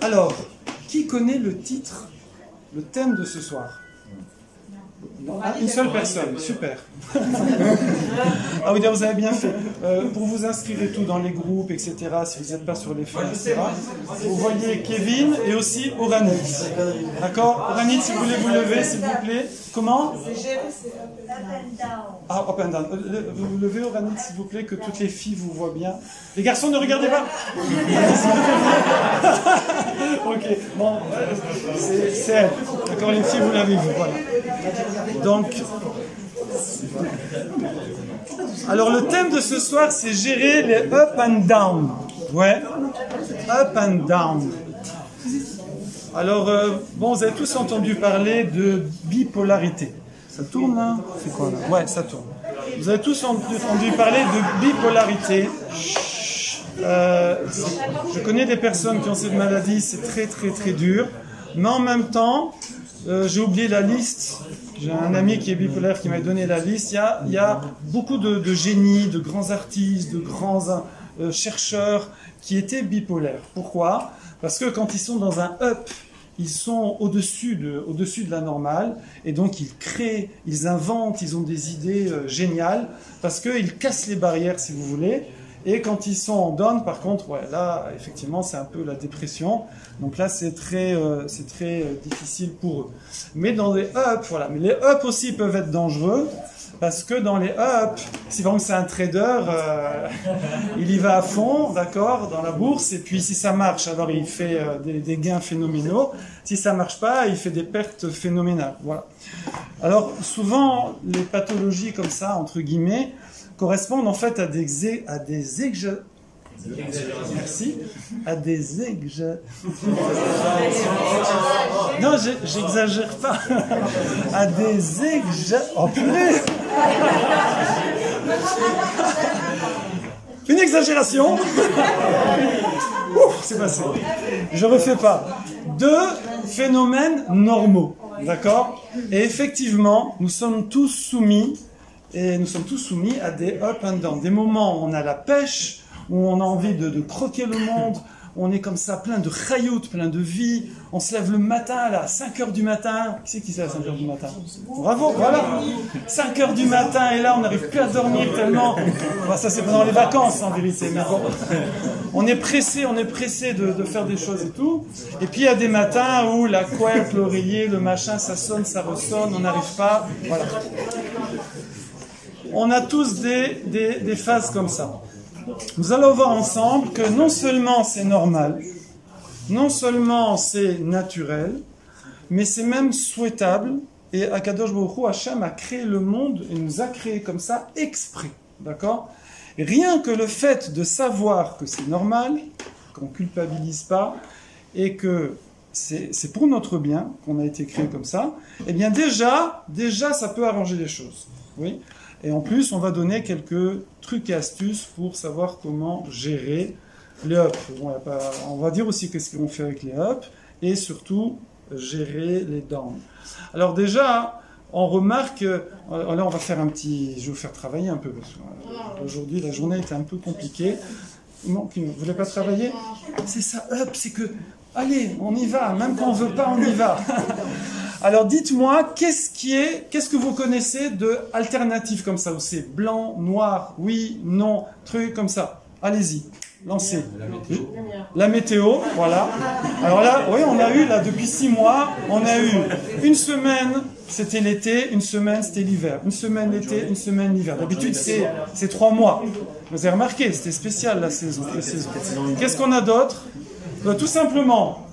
Alors, qui connaît le titre, le thème de ce soir? Une seule personne, super. Ah oui, vous avez bien fait. Pour vous inscrire et tout dans les groupes, etc., si vous n'êtes pas sur les feuilles, etc., vous voyez Kevin et aussi Oranit. D'accord? Oranit, si vous voulez vous lever, s'il vous plaît. Comment? Ah, up and down. Vous vous levez, Oranit, s'il vous plaît, que toutes les filles vous voient bien. Les garçons, ne regardez pas. Ok, bon, c'est elle. D'accord, les filles, vous l'avez vu, voilà. Donc, alors le thème de ce soir, c'est gérer les up and down. Ouais, up and down. Alors, bon, vous avez tous entendu parler de bipolarité. Ça tourne là? C'est quoi là? Ouais, ça tourne. Vous avez tous entendu parler de bipolarité. Je connais des personnes qui ont cette maladie, c'est très très très dur. Mais en même temps, j'ai oublié la liste. J'ai un ami qui est bipolaire qui m'a donné la liste. Il y a beaucoup de génies, de grands artistes, de grands chercheurs qui étaient bipolaires. Pourquoi? Parce que quand ils sont dans un up, ils sont au-dessus de la normale, et donc ils créent, ils inventent, ils ont des idées géniales, parce qu'ils cassent les barrières, si vous voulez. Et quand ils sont en down, par contre, ouais, là, effectivement, c'est un peu la dépression. Donc là, c'est très difficile pour eux. Mais dans les up, voilà. Mais les up aussi peuvent être dangereux, parce que dans les up, si par exemple c'est un trader, il y va à fond, d'accord, dans la bourse, et puis si ça marche, alors il fait des gains phénoménaux. Si ça marche pas, il fait des pertes phénoménales. Voilà. Alors souvent, les pathologies comme ça, entre guillemets, correspondent en fait à des Merci. À des Non, j'exagère pas. À des Oh purée. Une exagération. Ouf, c'est passé. Je refais pas. Deux phénomènes normaux. D'accord? Et effectivement, nous sommes tous soumis à des up and down. Des moments où on a la pêche, où on a envie de croquer le monde, on est comme ça, plein de chayout, plein de vie, on se lève le matin, là, 5h du matin, qui c'est qui se lève à 5h du matin? Bravo, voilà, 5h du matin, et là, on n'arrive plus à dormir tellement, enfin, ça c'est pendant les vacances, en vérité, mais bon, on est pressé de faire des choses et tout, et puis il y a des matins où la couette, l'oreiller, le machin, ça sonne, ça ressonne, on n'arrive pas, voilà. On a tous des phases comme ça. Nous allons voir ensemble que non seulement c'est normal, non seulement c'est naturel, mais c'est même souhaitable. Et Akadosh Baruch Hu, Hachem a créé le monde et nous a créé comme ça exprès. D'accord? Rien que le fait de savoir que c'est normal, qu'on ne culpabilise pas, et que c'est pour notre bien qu'on a été créé comme ça, eh bien déjà ça peut arranger les choses. Oui? Et en plus, on va donner quelques trucs et astuces pour savoir comment gérer les up. Bon, on va dire aussi qu'est-ce qu'on fait avec les up et surtout gérer les down. Alors déjà, on remarque, là on va faire je vais vous faire travailler un peu parce qu'aujourd'hui la journée était un peu compliquée. Non, vous ne voulez pas travailler? C'est ça, up, c'est que, allez, on y va, même quand on ne veut pas, on y va. Alors dites-moi, qu'est-ce que vous connaissez de alternative comme ça, où c'est blanc, noir, oui, non, truc comme ça. Allez-y, lancez. La météo, voilà. Alors là, oui, on a eu, là, depuis 6 mois, on a eu une semaine, c'était l'été, une semaine, c'était l'hiver. Une semaine l'été, une semaine l'hiver. D'habitude, c'est 3 mois. Vous avez remarqué, c'était spécial la saison. Qu'est-ce qu'on a d'autre? Tout simplement,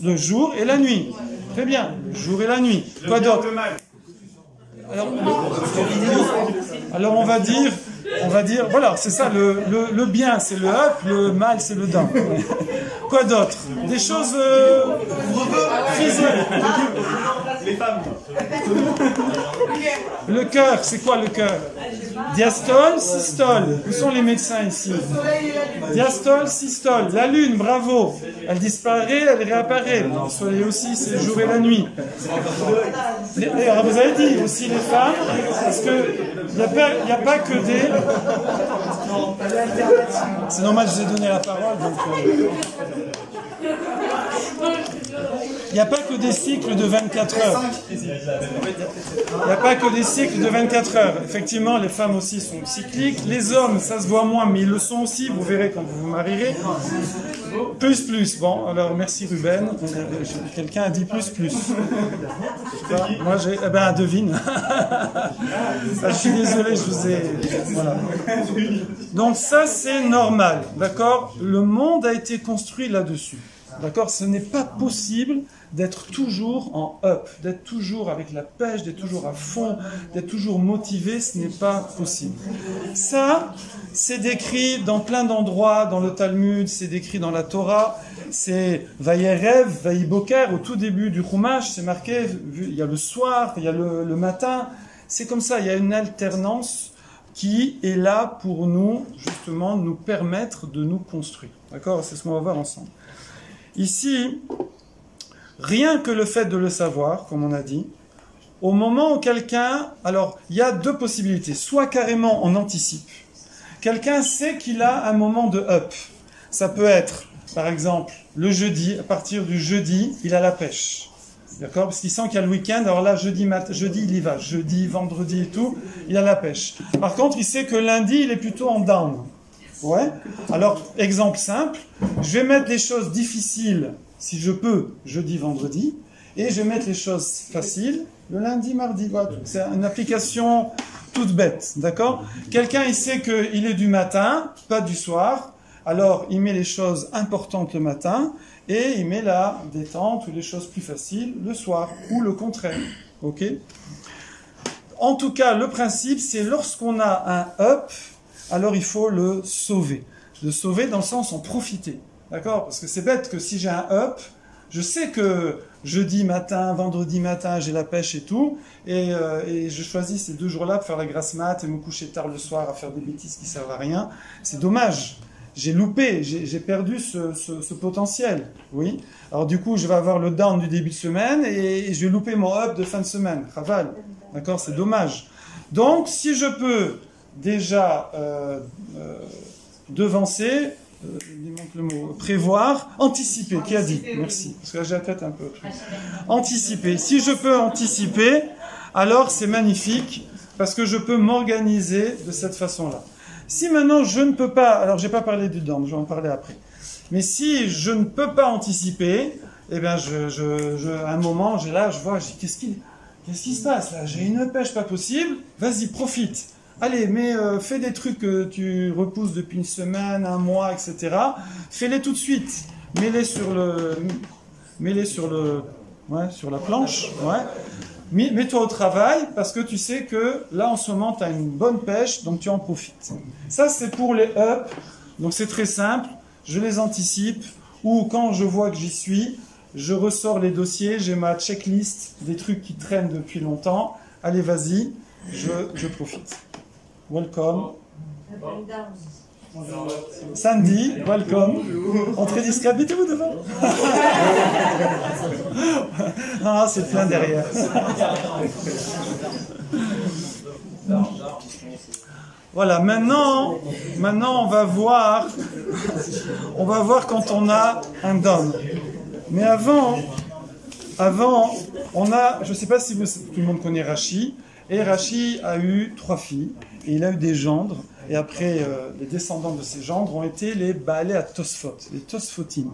le jour et la nuit. Très bien, le jour et la nuit. Quoi d'autre? Alors on va dire, voilà, c'est ça, le bien c'est le up, le mal c'est le down. Quoi d'autre? Des choses physiques. Les femmes. Le cœur, c'est quoi le cœur? Diastole, systole. Où sont les médecins ici? Diastole, systole. La lune, bravo. Elle disparaît, elle réapparaît. Le soleil aussi, c'est le jour et la nuit. Alors, vous avez dit aussi les femmes, parce que il n'y a pas que des... C'est normal, je vous ai donné la parole, donc... Il n'y a pas que des cycles de 24 heures. Il n'y a pas que des cycles de 24 heures. Effectivement, les femmes aussi sont cycliques. Les hommes, ça se voit moins, mais ils le sont aussi. Vous verrez quand vous vous marierez. Plus. Bon, alors merci Ruben. Quelqu'un a dit plus. Moi, j'ai... Eh ben, devine. Je suis désolé, je vous ai... Voilà. Donc ça, c'est normal. D'accord? Le monde a été construit là-dessus. D'accord? Ce n'est pas possible d'être toujours en up, d'être toujours avec la pêche, d'être toujours à fond, d'être toujours motivé, ce n'est pas possible. Ça, c'est décrit dans plein d'endroits, dans le Talmud, c'est décrit dans la Torah, c'est Vayerev, Vayiboker, au tout début du Chumash, c'est marqué, il y a le soir, il y a le matin, c'est comme ça, il y a une alternance qui est là pour nous, justement, nous permettre de nous construire. D'accord? C'est ce qu'on va voir ensemble. Ici, rien que le fait de le savoir, comme on a dit, au moment où quelqu'un... Alors, il y a deux possibilités. Soit carrément on anticipe. Quelqu'un sait qu'il a un moment de up. Ça peut être, par exemple, le jeudi. À partir du jeudi, il a la pêche. D'accord? Parce qu'il sent qu'il y a le week-end. Alors là, jeudi, il y va. Jeudi, vendredi et tout, il a la pêche. Par contre, il sait que lundi, il est plutôt en down. Ouais. Alors, exemple simple, je vais mettre les choses difficiles, si je peux, jeudi, vendredi, et je vais mettre les choses faciles le lundi, mardi. Voilà. C'est une application toute bête, d'accord? Quelqu'un, il sait qu'il est du matin, pas du soir, alors il met les choses importantes le matin, et il met la détente ou les choses plus faciles le soir, ou le contraire, ok? En tout cas, le principe, c'est lorsqu'on a un up, alors il faut le sauver. Le sauver dans le sens en profiter. D'accord? Parce que c'est bête que si j'ai un up, je sais que jeudi matin, vendredi matin, j'ai la pêche et tout, et je choisis ces 2 jours-là pour faire la grasse mat et me coucher tard le soir à faire des bêtises qui servent à rien. C'est dommage. J'ai loupé, j'ai perdu ce potentiel. Oui. Alors du coup, je vais avoir le down du début de semaine et je vais louper mon up de fin de semaine. Raval. D'accord? C'est dommage. Donc, si je peux déjà devancer, il manque le mot, prévoir, anticiper, qui a dit? Merci, parce que là j'ai la tête un peu. Anticiper. Si je peux anticiper, alors c'est magnifique, parce que je peux m'organiser de cette façon-là. Si maintenant je ne peux pas, alors j'ai pas parlé du down, je vais en parler après, mais si je ne peux pas anticiper, eh bien à un moment, je vois, qu'est-ce qui se passe là? J'ai une pêche pas possible, vas-y, profite. Allez, mais fais des trucs que tu repousses depuis une semaine, un mois, etc. Fais-les tout de suite. Mets-les sur la planche. Ouais. Mets-toi au travail parce que tu sais que là, en ce moment, tu as une bonne pêche, donc tu en profites. Ça, c'est pour les up. Donc, c'est très simple. Je les anticipe. Ou quand je vois que j'y suis, je ressors les dossiers. J'ai ma checklist des trucs qui traînent depuis longtemps. Allez, vas-y. Je profite. Welcome. Sandy, welcome. Entrez discrète, mettez-vous devant. Non, c'est plein derrière. Voilà, maintenant on va voir quand on a un down. Mais avant, on a, je ne sais pas si tout le monde connaît Rashi, et Rashi a eu 3 filles. Et il a eu des gendres, et après, les descendants de ces gendres ont été les Baalé à Tosfot, les Tosfotim.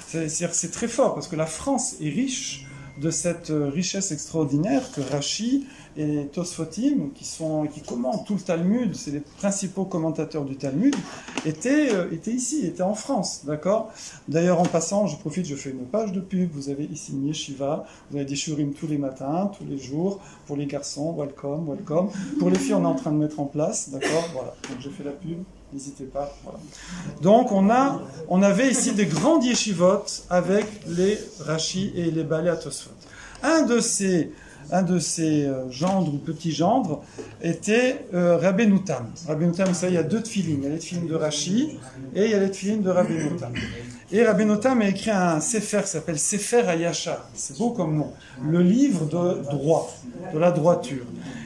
C'est très fort, parce que la France est riche de cette richesse extraordinaire que Rashi et les Tosfotim, qui commentent tout le Talmud, c'est les principaux commentateurs du Talmud, étaient ici, étaient en France, d'accord? D'ailleurs, en passant, je profite, je fais une page de pub, vous avez ici une yeshiva, vous avez des shurim tous les matins, tous les jours, pour les garçons, welcome, welcome. Pour les filles, on est en train de mettre en place, d'accord? Voilà, donc j'ai fait la pub. N'hésitez pas. Voilà. Donc on avait ici des grandes yeshivot avec les Rashi et les Baalé à Tosfot. Un de ces gendres ou petits gendres était Rabbeinu Tam. Rabbeinu Tam, ça, il y a 2 tefilines. Il y a les tefilines de Rashi et il y a les tefilines de Rabbeinu Tam. Et Rabbeinu Tam a écrit un sefer qui s'appelle Sefer Hayashar. C'est beau comme nom. Le livre de droit, de la droiture.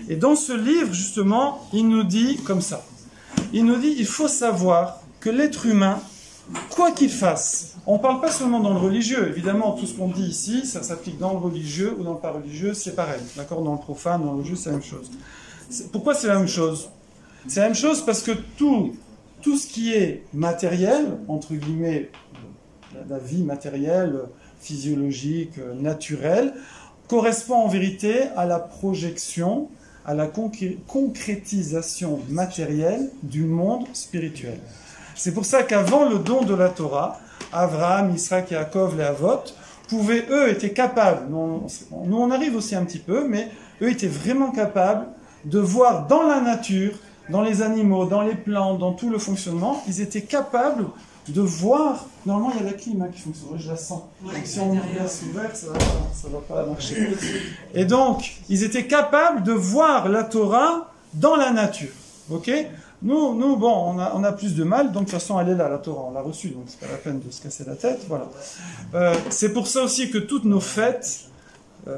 Et dans ce livre, justement, il nous dit comme ça. Il nous dit, il faut savoir que l'être humain, quoi qu'il fasse, on ne parle pas seulement dans le religieux. Évidemment, tout ce qu'on dit ici, ça s'applique dans le religieux ou dans le pas religieux, c'est pareil. D'accord? Dans le profane, dans le religieux, c'est la même chose. Pourquoi c'est la même chose? C'est la même chose parce que tout ce qui est matériel, entre guillemets, la vie matérielle, physiologique, naturelle, correspond en vérité à la projection, à la concrétisation matérielle du monde spirituel. C'est pour ça qu'avant le don de la Torah, Abraham, Isaac, Yaakov, les Avot, étaient capables, nous on arrive aussi un petit peu, mais eux étaient vraiment capables de voir dans la nature, dans les animaux, dans les plantes, dans tout le fonctionnement, ils étaient capables de voir. Normalement, il y a la clim qui fonctionne, je la sens. Donc, si on laisse ouvert, ça va pas marcher. Et donc, ils étaient capables de voir la Torah dans la nature. Ok? Nous, bon, on a plus de mal, donc de toute façon, elle est là, la Torah, on l'a reçue, donc c'est pas la peine de se casser la tête, voilà. C'est pour ça aussi que toutes nos fêtes,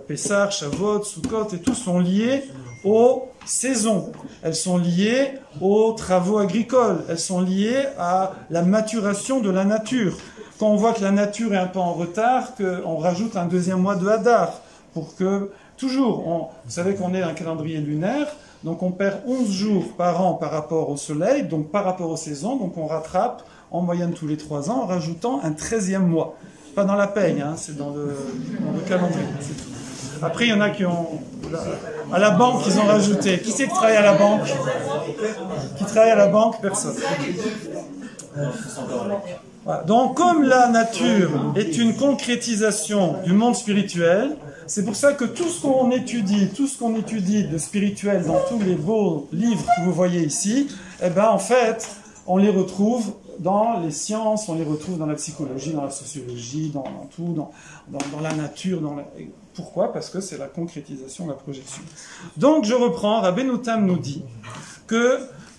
Pessah, Shavuot, Sukkot et tout, sont liées aux saisons. Elles sont liées aux travaux agricoles. Elles sont liées à la maturation de la nature. Quand on voit que la nature est un peu en retard, qu'on rajoute un deuxième mois de Hadar pour que, toujours, vous savez qu'on est dans un calendrier lunaire, donc on perd 11 jours par an par rapport au soleil, donc par rapport aux saisons, donc on rattrape en moyenne tous les 3 ans en rajoutant un 13e mois. Pas dans la paye, hein, c'est dans le calendrier, c'est tout. Après, il y en a qui ont... À la banque, ils ont rajouté. Qui c'est qui travaille à la banque? Qui travaille à la banque? Personne. Voilà. Donc, comme la nature est une concrétisation du monde spirituel, c'est pour ça que tout ce qu'on étudie de spirituel dans tous les beaux livres que vous voyez ici, eh ben, en fait, on les retrouve dans les sciences, on les retrouve dans la psychologie, dans la sociologie, dans tout, dans la nature, Pourquoi? Parce que c'est la concrétisation, la projection. Donc, je reprends, Rabbeinu Tam nous dit que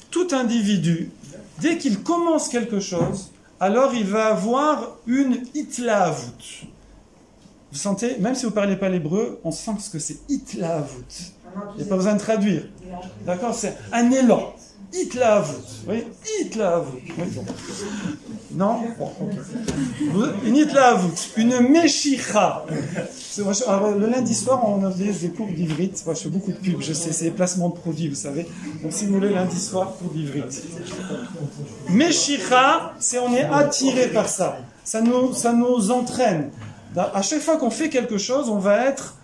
tout individu, dès qu'il commence quelque chose, alors il va avoir une hitlaavut. Vous sentez, même si vous ne parlez pas l'hébreu, on sent ce que c'est hitlaavut. Il n'y a pas besoin de traduire. D'accord? C'est un élan. Hitlaavut. Oui, hitlaavut. Oui. Non? Bon, ok. Une hitlaavut, une meshicha. Le lundi soir, on a des cours d'ivrit. Moi, je fais beaucoup de pubs, je sais, c'est les placements de produits, vous savez. Donc, si vous voulez, lundi soir, cours d'ivrit. Meshicha, c'est on est attiré par ça. Ça nous entraîne. À chaque fois qu'on fait quelque chose, on va être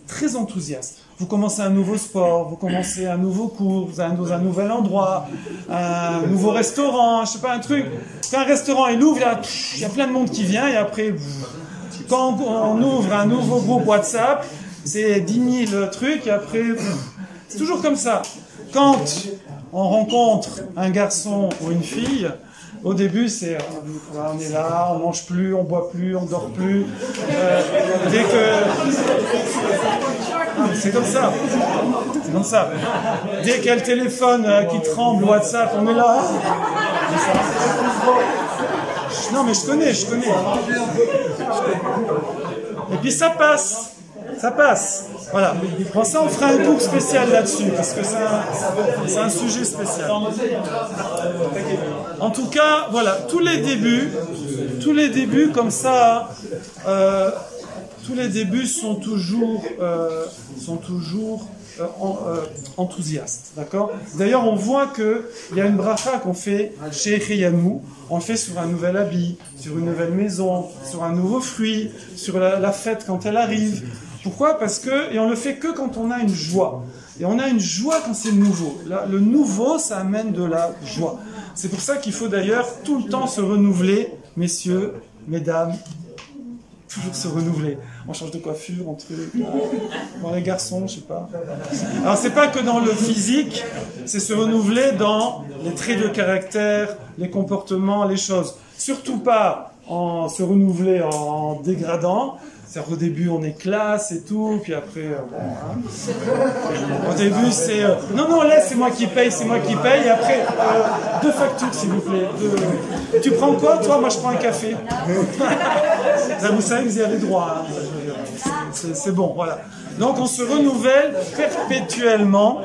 très enthousiaste. Vous commencez un nouveau sport, vous commencez un nouveau cours, vous allez dans un nouvel endroit, un nouveau restaurant, je sais pas, un truc. Quand un restaurant il ouvre, il y a plein de monde qui vient et après, quand on ouvre un nouveau groupe WhatsApp, c'est 10 000 trucs et après, c'est toujours comme ça. Quand on rencontre un garçon ou une fille, au début, c'est on est là, on mange plus, on boit plus, on dort plus. Dès que c'est comme ça, c'est comme ça. Dès qu'il y a le téléphone qui tremble, WhatsApp, on est là. Non, mais je connais. Et puis ça passe. Voilà. Bon, ça, on fera un cours spécial là-dessus, parce que c'est un sujet spécial. En tout cas, voilà, tous les débuts comme ça, tous les débuts sont toujours enthousiastes, d'accord? D'ailleurs, on voit qu'il y a une bracha qu'on fait chez Echeyanou, on le fait sur un nouvel habit, sur une nouvelle maison, sur un nouveau fruit, sur la fête quand elle arrive. Pourquoi? Parce que, et on le fait que quand on a une joie. Et on a une joie quand c'est nouveau. Là, le nouveau, ça amène de la joie. C'est pour ça qu'il faut d'ailleurs tout le temps se renouveler, messieurs, mesdames, toujours se renouveler. On change de coiffure, on truc, dans les garçons, je sais pas. Alors c'est pas que dans le physique, c'est se renouveler dans les traits de caractère, les comportements, les choses. Surtout pas en se renouveler en dégradant, C'est-à-dire qu'au début, on est classe et tout, puis après, bon, hein. Au début, c'est non, non, là, c'est moi qui paye, et après, 2 factures, s'il vous plaît. Tu prends quoi, toi? Moi, je prends un café. Là, vous savez que vous y avez droit. Hein. C'est bon, voilà. Donc, on se renouvelle perpétuellement.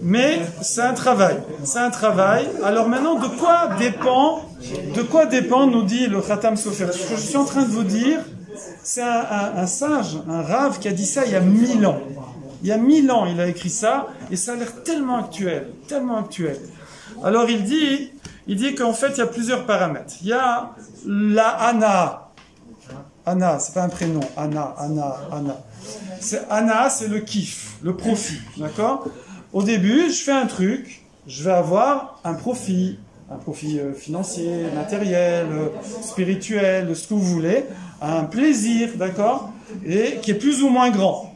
Mais c'est un travail. C'est un travail. Alors maintenant, de quoi dépend, nous dit le Khatam Sofer. Ce que je suis en train de vous dire, c'est un sage, un rave qui a dit ça il y a 1000 ans. Il y a 1000 ans, il a écrit ça, et ça a l'air tellement actuel, tellement actuel. Alors il dit qu'en fait, il y a plusieurs paramètres. Il y a la Ana. Ana, c'est pas un prénom. Ana. Ana, c'est le kiff, le profit, d'accord? Au début, je fais un truc, je vais avoir un profit financier, matériel, spirituel, ce que vous voulez, un plaisir, d'accord, et qui est plus ou moins grand.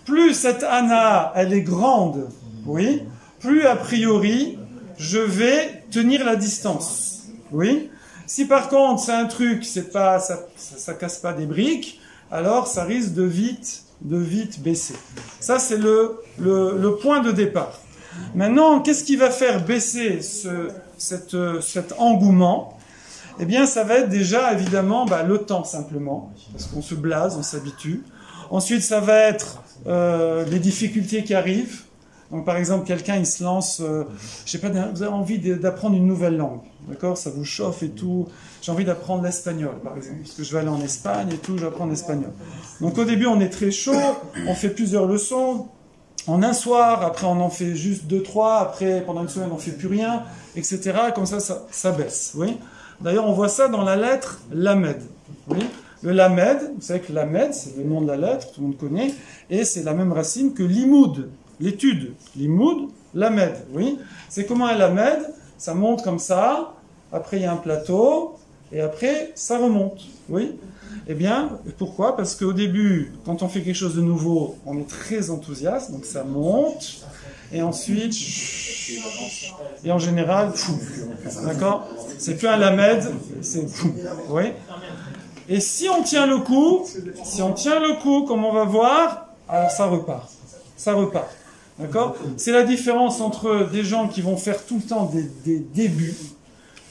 Plus cette ana, elle est grande, oui, plus a priori, je vais tenir la distance, oui. Si par contre c'est un truc, c'est pas, ça casse pas des briques, alors ça risque de vite baisser. Ça, c'est le point de départ. Maintenant, qu'est-ce qui va faire baisser cet engouement? Eh bien, ça va être déjà, évidemment, le temps, simplement. Parce qu'on se blase, on s'habitue. Ensuite, ça va être les difficultés qui arrivent. Donc, par exemple, quelqu'un, il se lance, je sais pas, vous avez envie d'apprendre une nouvelle langue. D'accord? Ça vous chauffe et tout. J'ai envie d'apprendre l'espagnol, par exemple, parce que je vais aller en Espagne et tout, je vais apprendre l'espagnol. Donc au début, on est très chaud, on fait plusieurs leçons, en un soir, après on en fait juste 2, 3, après pendant une semaine on fait plus rien, etc. Comme ça baisse. Oui. D'ailleurs, on voit ça dans la lettre Lamed. Oui. Le Lamed, vous savez que Lamed, c'est le nom de la lettre, tout le monde connaît, et c'est la même racine que Limoud, l'étude. Limoud, Lamed. Oui. C'est comment un Lamed? Ça monte comme ça, après il y a un plateau, et après ça remonte. Oui. Eh bien, pourquoi? Parce qu'au début, quand on fait quelque chose de nouveau, on est très enthousiaste, donc ça monte, et ensuite, et en général, d'accord? C'est plus un lamed, c'est oui. Et si on tient le coup, comme on va voir, alors ça repart. Ça repart. D'accord? C'est la différence entre des gens qui vont faire tout le temps des débuts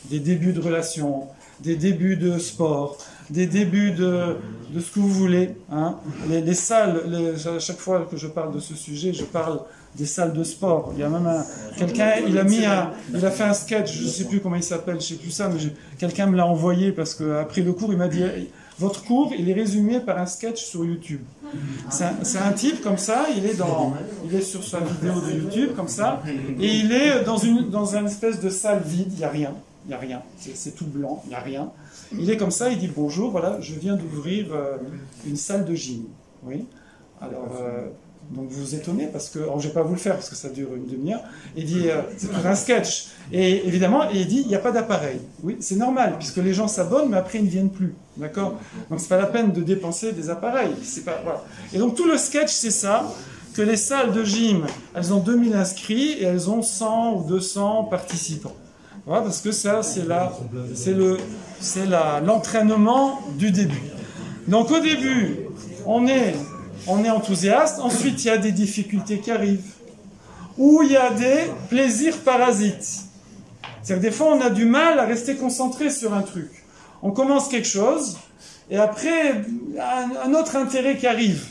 de relations, des débuts de sport, des débuts de ce que vous voulez. Hein. Les salles, à chaque fois que je parle de ce sujet, je parle des salles de sport. Il y a même quelqu'un, il a fait un sketch, je ne sais plus comment il s'appelle, je ne sais plus ça, mais quelqu'un me l'a envoyé parce qu'après le cours, il m'a dit... Votre cours, il est résumé par un sketch sur YouTube. C'est un type comme ça, il est sur sa vidéo de YouTube comme ça, et il est dans une espèce de salle vide, il n'y a rien, c'est tout blanc, il n'y a rien. Il est comme ça, il dit bonjour, voilà, je viens d'ouvrir une salle de gym. Oui. Alors, donc vous vous étonnez parce que, alors je ne vais pas vous le faire parce que ça dure une demi-heure. Il dit c'est un sketch et évidemment il dit il n'y a pas d'appareil. Oui, c'est normal puisque les gens s'abonnent mais après ils ne viennent plus, d'accord. Donc c'est pas la peine de dépenser des appareils. C'est pas voilà. Et donc tout le sketch c'est ça que les salles de gym elles ont 2000 inscrits et elles ont 100 ou 200 participants. Voilà, parce que ça c'est l'entraînement du début. Donc au début on est enthousiaste, ensuite il y a des difficultés qui arrivent, ou il y a des plaisirs parasites. C'est-à-dire que des fois on a du mal à rester concentré sur un truc. On commence quelque chose, et après un autre intérêt qui arrive.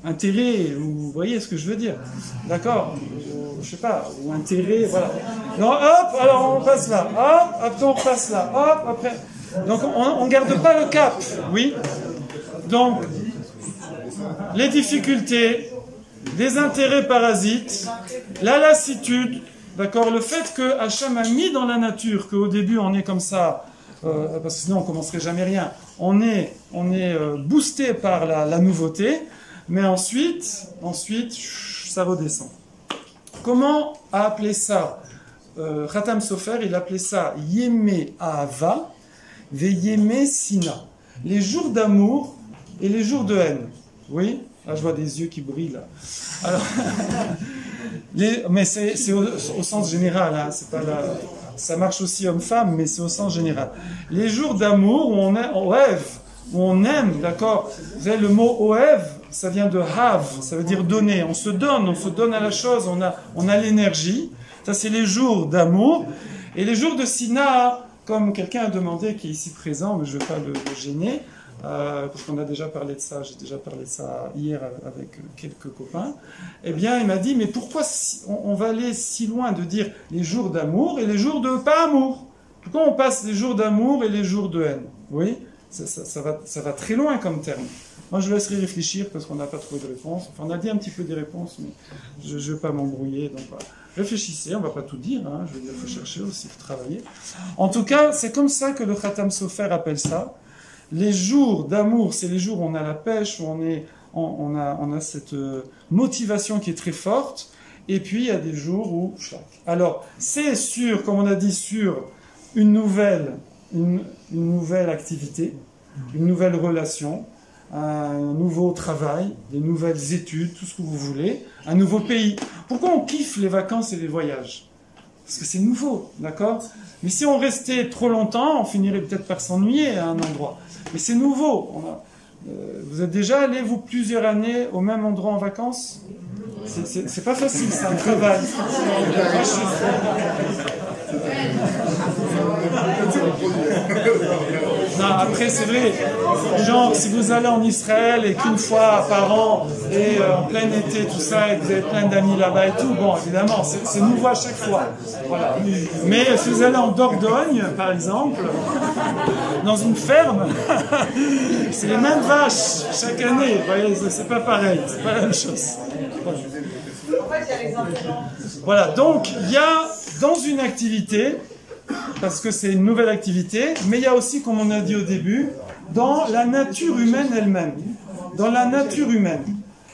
Intérêt, vous voyez ce que je veux dire? D'accord? Je sais pas, ou intérêt, voilà. Non, hop, alors on passe là, hop, après on repasse là, hop, après... Donc on ne garde pas le cap, oui? Donc... les difficultés, les intérêts parasites, la lassitude, d'accord, le fait que Hachem a mis dans la nature qu'au début on est comme ça, parce que sinon on ne commencerait jamais rien, on est boosté par la nouveauté, mais ensuite ça redescend. Comment appeler ça? Khatam Sofer, il appelait ça Yemé Ahava ve Yemé Sina, les jours d'amour et les jours de haine. Oui, là je vois des yeux qui brillent là. Alors, mais c'est au sens général, hein, c'est pas là. ça marche aussi homme-femme, mais c'est au sens général. Les jours d'amour où on est oev, où on aime, d'accord? Vous savez, le mot oev, ça vient de have, ça veut dire donner. On se donne à la chose, on a l'énergie. Ça, c'est les jours d'amour. Et les jours de Sina, comme quelqu'un a demandé, qui est ici présent, mais je ne vais pas le gêner, parce qu'on a déjà parlé de ça, j'ai déjà parlé de ça hier avec quelques copains, eh bien, il m'a dit, mais pourquoi on va aller si loin de dire les jours d'amour et les jours de pas amour? Pourquoi on passe les jours d'amour et les jours de haine? Oui, ça va très loin comme terme. Moi, je laisserai réfléchir parce qu'on n'a pas trouvé de réponse. Enfin, on a dit un petit peu des réponses, mais je ne vais pas m'embrouiller. Donc, voilà. Réfléchissez, on ne va pas tout dire. Hein. Je veux dire, il faut chercher aussi, il faut travailler. En tout cas, c'est comme ça que le Khatam Sofer appelle ça. Les jours d'amour, c'est les jours où on a la pêche, où on a cette motivation qui est très forte. Et puis, il y a des jours où... Alors, c'est sur, comme on a dit, sur une nouvelle activité, une nouvelle relation, un nouveau travail, des nouvelles études, tout ce que vous voulez, un nouveau pays. Pourquoi on kiffe les vacances et les voyages? Parce que c'est nouveau, d'accord? Mais si on restait trop longtemps, on finirait peut-être par s'ennuyer à un endroit. Mais c'est nouveau. Vous êtes déjà allé, vous, plusieurs années au même endroit en vacances? C'est pas facile, c'est un travail. Non, après, c'est vrai. Genre, si vous allez en Israël et qu'une fois par an, et en plein été, tout ça, et que vous avez plein d'amis là-bas et tout, bon, évidemment, c'est nouveau à chaque fois. Voilà. Mais si vous allez en Dordogne, par exemple, dans une ferme, c'est les mêmes vaches chaque année. Vous voyez, c'est pas pareil, c'est pas la même chose. Voilà, donc il y a dans une activité, parce que c'est une nouvelle activité, mais il y a aussi, comme on a dit au début, dans la nature humaine elle-même. Dans la nature humaine.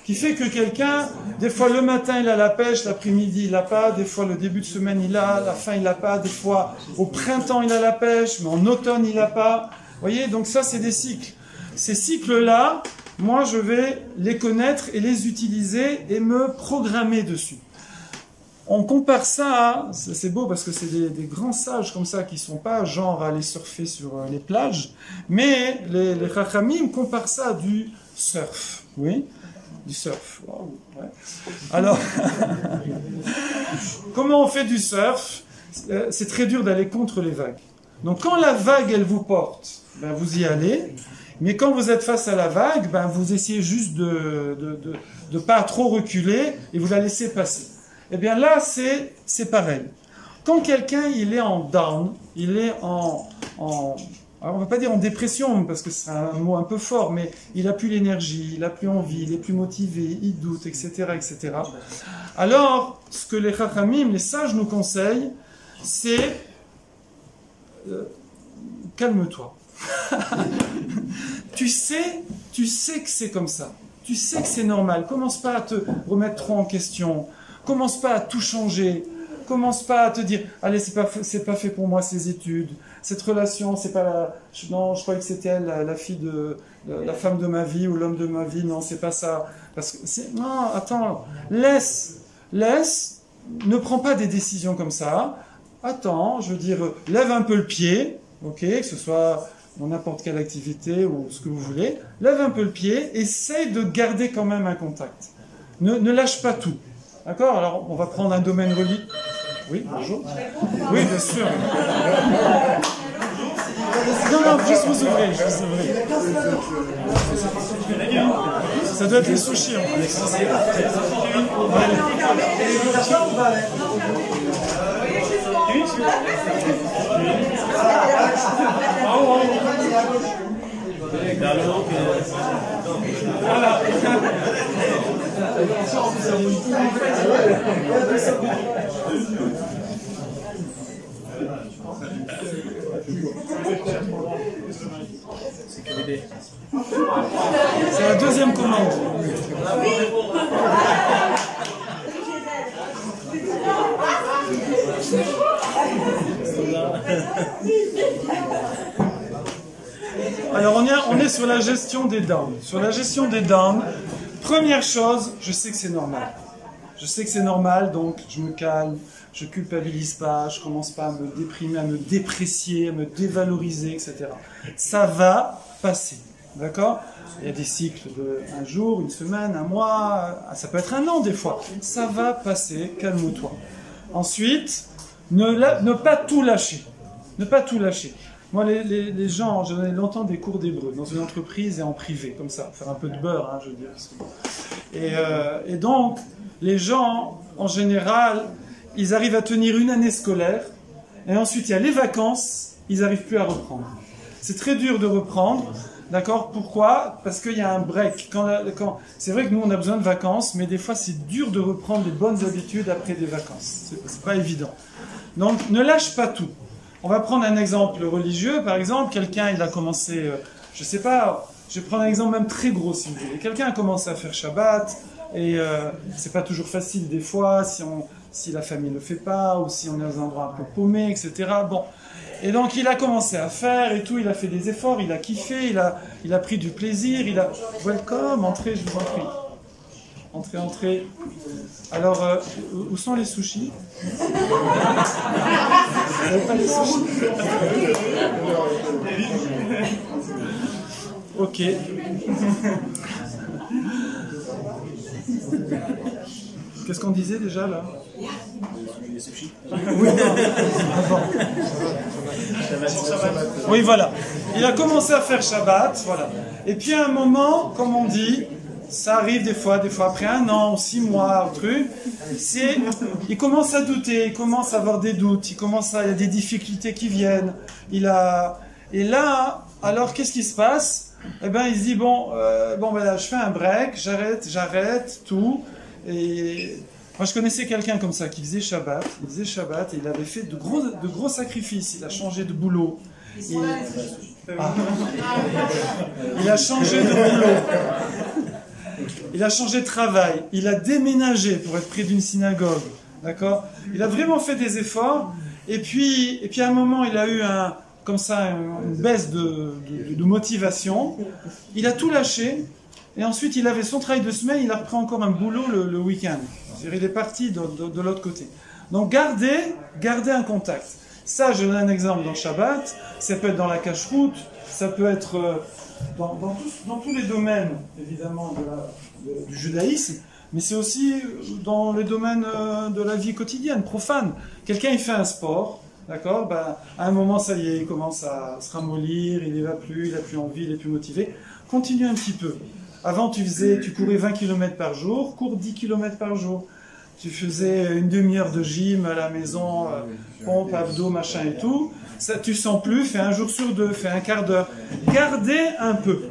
Qui fait que quelqu'un, des fois le matin il a la pêche, l'après-midi il n'a pas, des fois le début de semaine il a, la fin il n'a pas, des fois au printemps il a la pêche, mais en automne il n'a pas. Vous voyez, donc ça c'est des cycles. Ces cycles-là, moi je vais les connaître et les utiliser et me programmer dessus. On compare ça à, c'est beau parce que c'est des grands sages comme ça qui ne sont pas genre à aller surfer sur les plages, mais les Chachamim comparent ça à du surf, oui, du surf. Wow, ouais. Alors, comment on fait du surf? C'est très dur d'aller contre les vagues. Donc quand la vague elle vous porte, ben, vous y allez, mais quand vous êtes face à la vague, ben, vous essayez juste de pas trop reculer et vous la laissez passer. Eh bien là, c'est pareil. Quand quelqu'un il est en down, il est alors on ne va pas dire en dépression, parce que c'est un mot un peu fort, mais il n'a plus l'énergie, il n'a plus envie, il est plus motivé, il doute, etc., etc. Alors, ce que les Chachamim, les sages nous conseillent, c'est calme-toi. Tu sais que c'est comme ça. Tu sais que c'est normal. Commence pas à te remettre trop en question. Commence pas à tout changer. Commence pas à te dire, allez, c'est pas fait pour moi ces études. Cette relation, c'est pas non, je croyais que c'était elle, la fille la femme de ma vie ou l'homme de ma vie. Non, c'est pas ça. Parce que non, attends, laisse. Ne prends pas des décisions comme ça. Attends, je veux dire, lève un peu le pied, ok, que ce soit dans n'importe quelle activité ou ce que vous voulez. Lève un peu le pied, essaye de garder quand même un contact. Ne lâche pas tout. D'accord? Alors, on va prendre un domaine religieux. Oui, bonjour. Oui, bien sûr. Non, juste vous ouvrez, Ça doit être les sushis, en plus. Voilà. C'est la deuxième commande. Alors on est sur la gestion des downs. Sur la gestion des downs, première chose, je sais que c'est normal. Je sais que c'est normal, donc je me calme, je culpabilise pas, je commence pas à me déprimer, à me déprécier, à me dévaloriser, etc. Ça va passer, d'accord? Il y a des cycles de un jour, une semaine, un mois, ça peut être un an des fois. Ça va passer, calme-toi. Ensuite, ne pas tout lâcher. Ne pas tout lâcher. Moi, les gens, j'en ai longtemps des cours d'hébreu, dans une entreprise et en privé, comme ça, faire un peu de beurre, hein, je veux dire. Et donc, les gens, en général, ils arrivent à tenir une année scolaire, et ensuite il y a les vacances, ils n'arrivent plus à reprendre. C'est très dur de reprendre, d'accord? Pourquoi? Parce qu'il y a un break. C'est vrai que nous, on a besoin de vacances, mais des fois, c'est dur de reprendre les bonnes habitudes après des vacances. C'est pas évident. Donc, ne lâche pas tout. On va prendre un exemple religieux, par exemple, quelqu'un, il a commencé, je sais pas, je vais prendre un exemple même très gros si vous voulez. Quelqu'un a commencé à faire Shabbat, et c'est pas toujours facile des fois, si la famille ne le fait pas, ou si on est dans un endroit un peu paumé, etc. Bon. Et donc il a commencé à faire et tout, il a fait des efforts, il a kiffé, il a pris du plaisir, il a... Welcome, entrez, je vous en prie. Entrez, entrez. Alors, où sont les sushis? Vous n'avez pas les sushis? Ok. Qu'est-ce qu'on disait déjà là? Les sushis. Oui, oui, voilà. Il a commencé à faire Shabbat, voilà. Et puis à un moment, comme on dit, ça arrive des fois après un an, 6 mois, un truc, il commence à douter, il commence à avoir des doutes, il y a des difficultés qui viennent. Et là, alors qu'est-ce qui se passe? Eh ben, il se dit bon, ben là, je fais un break, j'arrête tout. Et moi, je connaissais quelqu'un comme ça qui faisait Shabbat. Il faisait Shabbat et il avait fait de gros sacrifices. Il a changé de boulot. Il a changé de boulot. Il a changé de travail. Il a déménagé pour être près d'une synagogue. D'accord? Il a vraiment fait des efforts. Et puis à un moment, il a eu une baisse de motivation. Il a tout lâché. Et ensuite, il avait son travail de semaine, il a repris encore un boulot le week-end. Il est parti de l'autre côté. Donc, gardez un contact. Ça, je donne un exemple dans Shabbat, ça peut être dans la cache-route, ça peut être dans tous les domaines, évidemment, du judaïsme, mais c'est aussi dans les domaines de la vie quotidienne, profane. Quelqu'un, il fait un sport, d'accord? À un moment, ça y est, il commence à se ramollir, il n'y va plus, il n'a plus envie, il n'est plus motivé. Continue un petit peu. Avant, tu courais 20 km par jour, cours 10 km par jour. Tu faisais une demi-heure de gym à la maison, pompe, abdos, machin et tout. Ça, tu sens plus, fais un jour sur 2, fais un quart d'heure. Gardez un peu.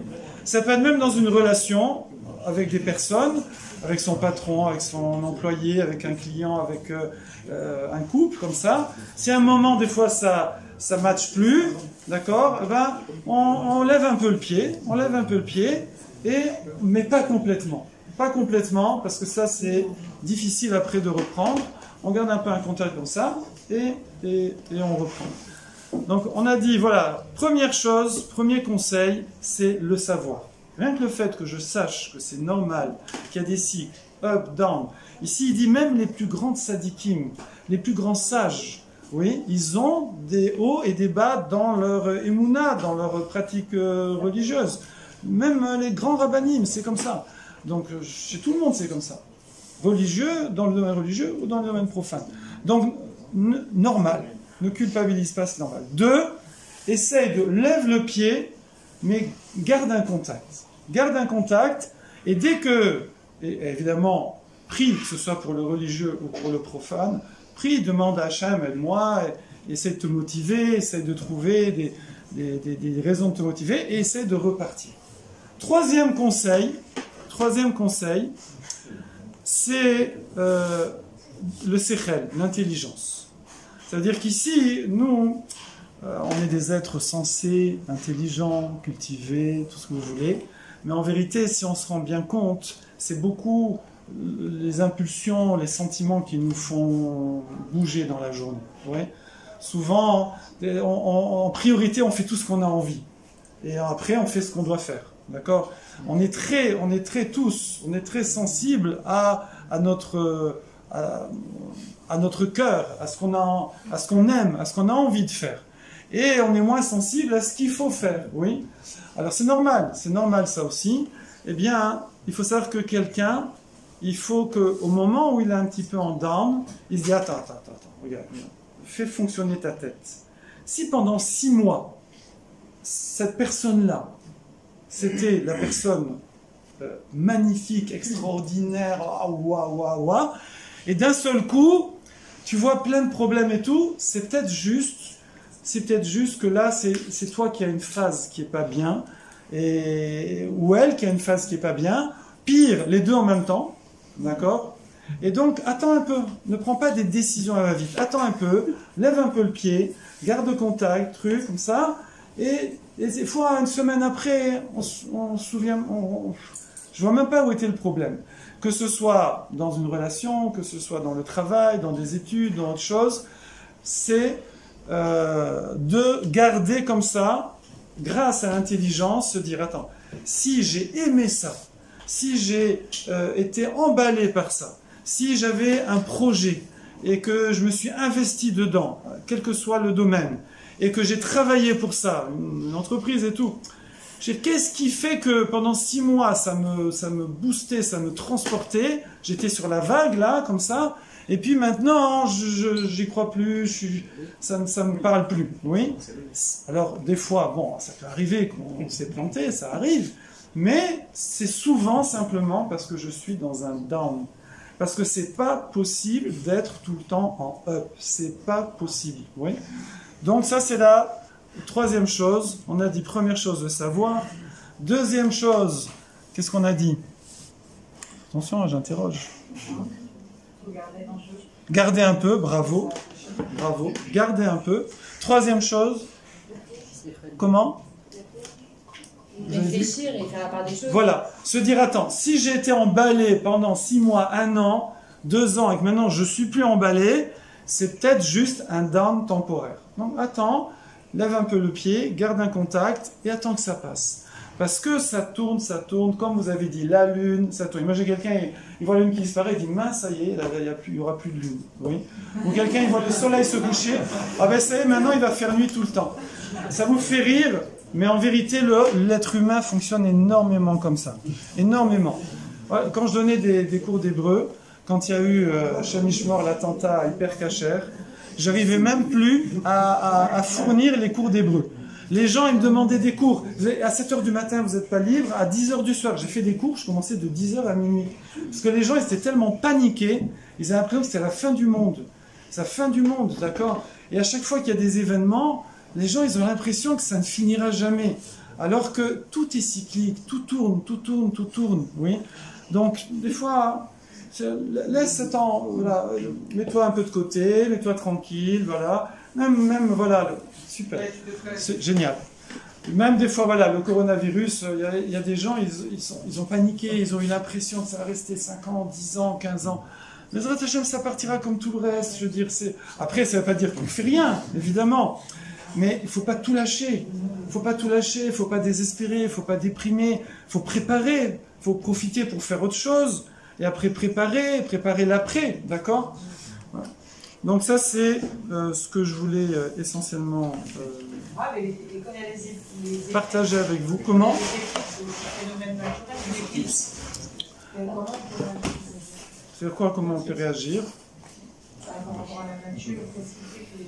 Ça peut être même dans une relation avec des personnes, avec son patron, avec son employé, avec un client, avec un couple, comme ça. Si à un moment, des fois, ça matche plus, d'accord, on lève un peu le pied, mais pas complètement. Pas complètement, parce que ça, c'est difficile après de reprendre. On garde un peu un contact comme ça, et on reprend. Donc, on a dit, voilà, première chose, premier conseil, c'est le savoir. Rien que le fait que je sache que c'est normal, qu'il y a des cycles, up, down. Ici, il dit même les plus grandes sadikim, les plus grands sages, oui, ils ont des hauts et des bas dans leur émouna, dans leur pratique religieuse. Même les grands rabbinim, c'est comme ça. Donc, chez tout le monde, c'est comme ça. Religieux, dans le domaine religieux ou dans le domaine profane. Donc, normal. Ne culpabilise pas, c'est normal. 2, essaye lève le pied, mais garde un contact. Garde un contact, et dès que, et évidemment, prie, que ce soit pour le religieux ou pour le profane, prie, demande à Hachem, aide-moi, essaie de te motiver, essaie de trouver des raisons de te motiver, et essaie de repartir. Troisième conseil, c'est le sechel, l'intelligence. C'est-à-dire qu'ici, nous, on est des êtres sensés, intelligents, cultivés, tout ce que vous voulez, mais en vérité, si on se rend bien compte, c'est beaucoup les impulsions, les sentiments qui nous font bouger dans la journée. Ouais. Souvent, en priorité, on fait tout ce qu'on a envie. Et après, on fait ce qu'on doit faire. D'accord? On est très sensibles à à notre cœur, à ce qu'on aime, à ce qu'on a envie de faire. Et on est moins sensible à ce qu'il faut faire, oui. Alors c'est normal ça aussi. Eh bien, il faut savoir que quelqu'un, il faut qu'au moment où il est un petit peu en down, il se dit attends, regarde, fais fonctionner ta tête. Si pendant 6 mois, cette personne-là, c'était la personne magnifique, extraordinaire, waouh, et d'un seul coup, tu vois plein de problèmes et tout, c'est peut-être juste que là, c'est toi qui as une phase qui est pas bien, ou elle qui a une phase qui est pas bien, pire, les deux en même temps, d'accord? Et donc, attends un peu, ne prends pas des décisions à la va-vite, attends un peu, lève un peu le pied, garde contact, truc, comme ça, et des fois, une semaine après, on se souvient, je vois même pas où était le problème. Que ce soit dans une relation, que ce soit dans le travail, dans des études, dans autre chose, c'est de garder comme ça, grâce à l'intelligence, se dire, attends, si j'ai aimé ça, si j'ai été emballé par ça, si j'avais un projet et que je me suis investi dedans, quel que soit le domaine, et que j'ai travaillé pour ça, une entreprise et tout, qu'est-ce qui fait que pendant 6 mois, ça me boostait, ça me transportait, j'étais sur la vague là, comme ça, et puis maintenant, j'y crois plus, ça me parle plus, oui. Alors des fois, bon, ça peut arriver qu'on s'est planté, ça arrive, mais c'est souvent simplement parce que je suis dans un down. Parce que c'est pas possible d'être tout le temps en up. C'est pas possible. Oui. Donc ça, c'est la troisième chose. On a dit première chose, le savoir. Deuxième chose, qu'est-ce qu'on a dit? Attention, j'interroge. Gardez un peu, bravo. Bravo. Gardez un peu. Troisième chose, comment? Réfléchir et faire la part des choses. Voilà, se dire, attends, si j'ai été emballé pendant 6 mois, 1 an, 2 ans, et que maintenant je ne suis plus emballé, c'est peut-être juste un down temporaire. Donc attends, lève un peu le pied, garde un contact, et attends que ça passe. Parce que ça tourne, comme vous avez dit, la lune, ça tourne. Imagine quelqu'un, il voit la lune qui disparaît, il dit, mince, ça y est, il n'y aura plus de lune. Oui. Ou quelqu'un, il voit le soleil se coucher, ah ben ça y est, maintenant il va faire nuit tout le temps. Ça vous fait rire, mais en vérité, l'être humain fonctionne énormément comme ça. Énormément. Quand je donnais des cours d'hébreu, quand il y a eu Shamishmor, l'attentat Hyper Cacher, j'arrivais même plus à fournir les cours d'hébreu. Les gens, ils me demandaient des cours. À 7h du matin, vous n'êtes pas libre. À 10h du soir, j'ai fait des cours, je commençais de 10h à minuit. Parce que les gens, ils étaient tellement paniqués, ils avaient l'impression que c'était la fin du monde. C'est la fin du monde, d'accord? Et à chaque fois qu'il y a des événements, les gens, ils ont l'impression que ça ne finira jamais. Alors que tout est cyclique, tout tourne, oui. Donc, des fois, laisse ce temps, voilà, mets-toi un peu de côté, mets-toi tranquille, voilà. Même voilà, super, c'est génial. Même des fois, voilà, le coronavirus, il y a des gens, ils ont paniqué, ils ont eu l'impression que ça va rester 5 ans, 10 ans, 15 ans. Mais ça partira comme tout le reste, je veux dire. Après, ça ne veut pas dire qu'on ne fait rien, évidemment. Mais il ne faut pas tout lâcher. Il ne faut pas tout lâcher, il ne faut pas désespérer, il ne faut pas déprimer. Il faut préparer, il faut profiter pour faire autre chose. Et après, préparer l'après, d'accord? Voilà. Donc ça, c'est ce que je voulais essentiellement partager avec vous. Comment? C'est quoi, comment on peut réagir? Par rapport à la nature, qu'est-ce qui fait qu'il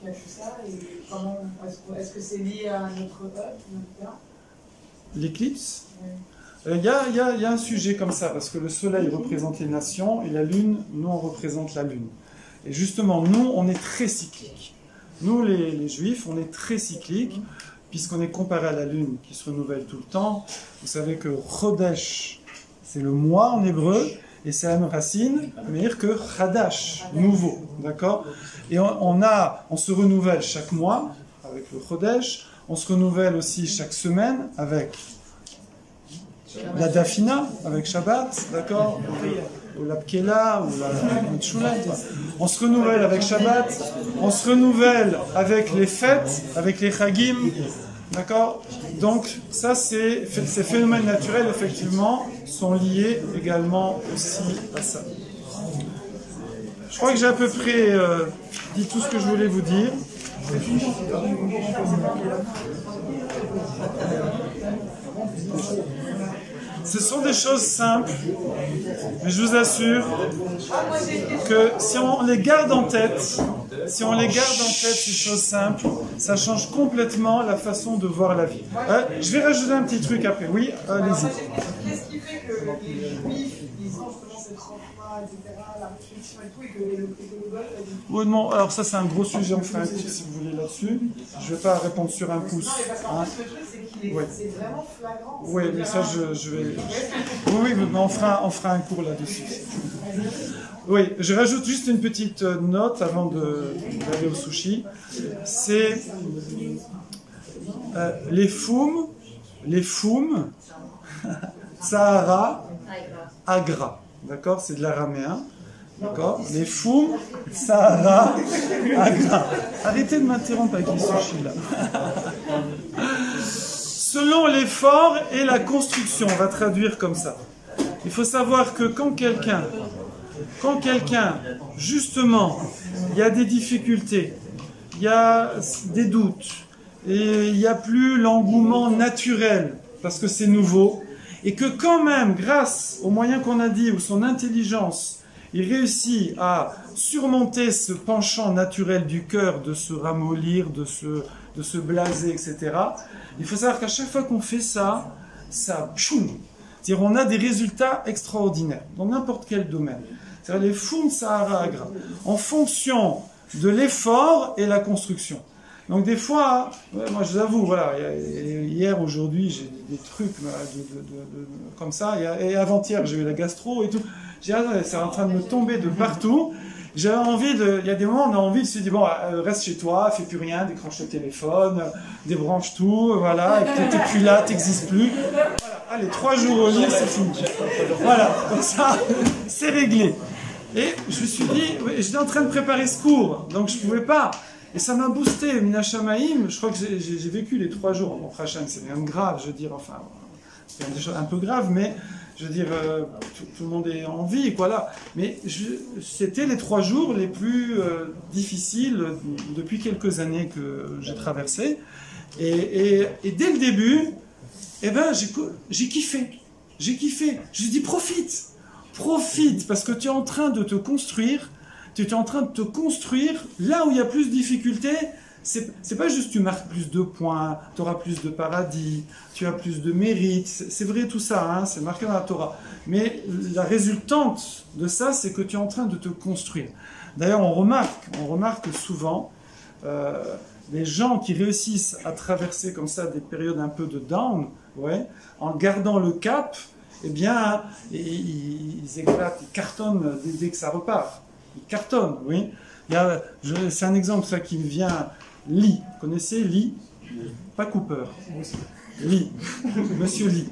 y a tout ça et comment, est-ce que c'est lié à notre œuvre, notre cas? L'éclipse? Oui. Il y a un sujet comme ça, parce que le soleil représente les nations et la lune, nous, on représente la lune. Et justement, nous, on est très cyclique. Nous, les juifs, on est très cyclique, puisqu'on est comparé à la lune qui se renouvelle tout le temps. Vous savez que Chodesh, c'est le mois en hébreu, et c'est la même racine, mais que Chadash, nouveau, d'accord? Et on se renouvelle chaque mois avec le Chodesh, on se renouvelle aussi chaque semaine avec la Dafina, avec Shabbat, d'accord? Ou la Pkela, ou la Mitchoulet. On se renouvelle avec Shabbat, on se renouvelle avec les fêtes, avec les Chagim, d'accord? Donc, ça, ces phénomènes naturels, effectivement, sont liés également aussi à ça. Je crois que j'ai à peu près dit tout ce que je voulais vous dire. Ce sont des choses simples, mais je vous assure que si on les garde en tête, ces choses simples, ça change complètement la façon de voir la vie. Je vais rajouter un petit truc après. Oui, allez-y. Qu'est-ce qui fait que les juifs, ils ont justement cette repas, etc., la réflexion et tout, et que le golf... Oui, non, alors ça c'est un gros sujet, on fera un coup si vous voulez là-dessus. Je ne vais pas répondre sur un pouce. Non, mais parce qu'en fait, le truc, c'est vraiment flagrant. Oui, mais ça je vais... Oui, mais on fera un cours là-dessus. Oui, je rajoute juste une petite note avant d'aller au sushi. C'est les foum, Sahara, Agra. D'accord? C'est de l'araméen. D'accord? Les foum, Sahara, Agra. Arrêtez de m'interrompre avec les sushis là. Selon l'effort et la construction, on va traduire comme ça. Il faut savoir que quand quelqu'un, justement, il y a des difficultés, il y a des doutes, et il n'y a plus l'engouement naturel, parce que c'est nouveau, et que quand même, grâce aux moyens qu'on a dit, ou son intelligence, il réussit à surmonter ce penchant naturel du cœur, de se ramollir, de se blaser, etc. Il faut savoir qu'à chaque fois qu'on fait ça, tchoum, c'est-à-dire on a des résultats extraordinaires, dans n'importe quel domaine. C'est-à-dire les foum Sahara Agra, en fonction de l'effort et la construction. Donc des fois, moi je vous avoue, voilà, hier, aujourd'hui, j'ai des trucs comme ça, et avant-hier j'ai eu la gastro et tout. C'est en train de me tomber de partout. J'avais envie il y a des moments où on a envie de se dire, bon, reste chez toi, fais plus rien, décroche le téléphone, débranche tout, voilà, et t'es plus là, t'existes plus. Voilà, allez, 3 jours au lit, c'est fini. Voilà, comme ça, c'est réglé. Et je me suis dit, j'étais en train de préparer ce cours, donc je pouvais pas. Et ça m'a boosté, Mina Shamaïm. Je crois que j'ai vécu les 3 jours. Bon, Hachem, c'est rien de grave, je veux dire, enfin, c'est des choses un peu graves, mais je veux dire, tout le monde est en vie, quoi, là. Mais c'était les 3 jours les plus difficiles depuis quelques années que j'ai traversé. Et dès le début, eh ben, j'ai kiffé. J'ai kiffé. Je me dis, profite. Profite, parce que tu es en train de te construire. Tu es en train de te construire là où il y a plus de difficultés. C'est pas juste tu marques plus de points, tu auras plus de paradis, tu as plus de mérite. C'est vrai tout ça, hein, c'est marqué dans la Torah. Mais la résultante de ça, c'est que tu es en train de te construire. D'ailleurs, on remarque souvent les gens qui réussissent à traverser comme ça des périodes un peu de down, ouais, en gardant le cap, eh bien, ils éclatent, ils cartonnent dès que ça repart. Il cartonne, oui. C'est un exemple, ça, qui me vient. Lee, vous connaissez Lee? Pas Cooper. Lee, Monsieur Lee.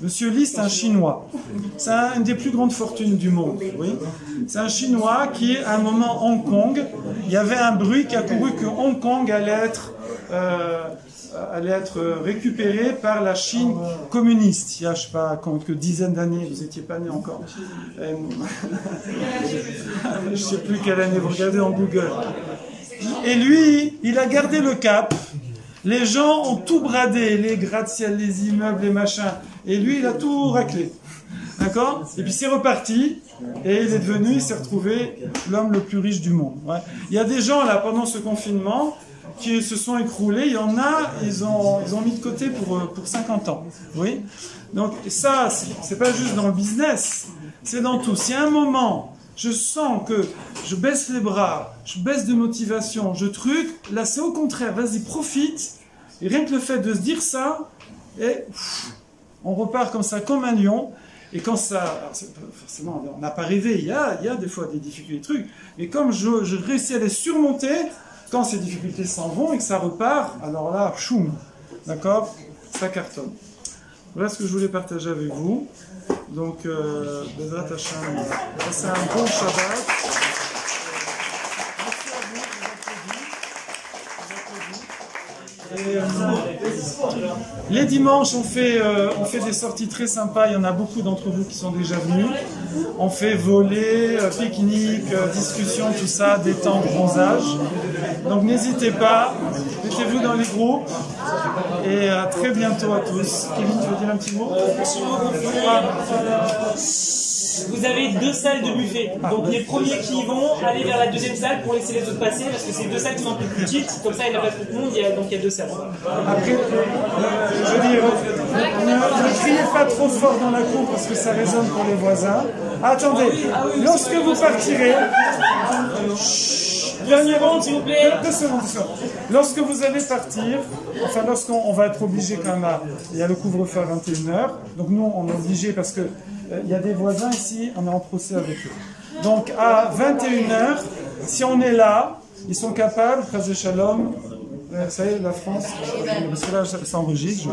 Monsieur Lee, c'est un Chinois. C'est une des plus grandes fortunes du monde, oui. C'est un Chinois qui, à un moment, Hong Kong, il y avait un bruit qui a couru que Hong Kong allait être récupéré par la Chine communiste. Il y a, je ne sais pas, quelques dizaines d'années, vous n'étiez pas né encore. Je ne sais plus quelle année, vous regardez en Google. Et lui, il a gardé le cap. Les gens ont tout bradé, les gratte-ciel, les immeubles, les machins. Et lui, il a tout raclé. D'accord? Et puis c'est reparti. Et il s'est retrouvé l'homme le plus riche du monde. Ouais. Il y a des gens, là, pendant ce confinement, qui se sont écroulés. Il y en a, ils ont mis de côté pour 50 ans. Oui. Donc ça, c'est pas juste dans le business, c'est dans tout. Si à un moment, je sens que je baisse les bras, je baisse de motivation, là c'est au contraire, vas-y, profite. Et rien que le fait de se dire ça, et on repart comme ça, comme un lion. Et quand ça, forcément, on n'a pas rêvé, il y a des fois des difficultés, des trucs. Mais comme je réussis à les surmonter, quand ces difficultés s'en vont et que ça repart, alors là, choum, d'accord, ça cartonne. Voilà ce que je voulais partager avec vous. Donc, Bezrat Hashem, passez un bon Shabbat. Et, les dimanches, on fait des sorties très sympas. Il y en a beaucoup d'entre vous qui sont déjà venus. On fait voler, pique-nique, discussion, tout ça, détente, bronzage. Donc n'hésitez pas, mettez-vous dans les groupes. Et à très bientôt à tous. Kevin, tu veux dire un petit mot? Vous avez 2 salles de buffet. Donc les premiers qui y vont, aller vers la deuxième salle pour laisser les autres passer, parce que c'est 2 salles qui sont un peu plus petites. Comme ça, il n'y a pas trop de monde, donc il y a 2 salles. Après, je veux dire, ne criez pas trop fort dans la cour parce que ça résonne pour les voisins. Attendez, lorsque vous partirez... Dernière ronde, s'il vous plaît. 2 secondes. Lorsque vous allez partir, enfin lorsqu'on va être obligé quand même il y a le couvre-feu à 21h, donc nous on est obligé parce que il y a des voisins ici, on est en procès avec eux. Donc à 21h, si on est là, ils sont capables, Chas Shalom, vous savez, la France, parce que là ça enregistre.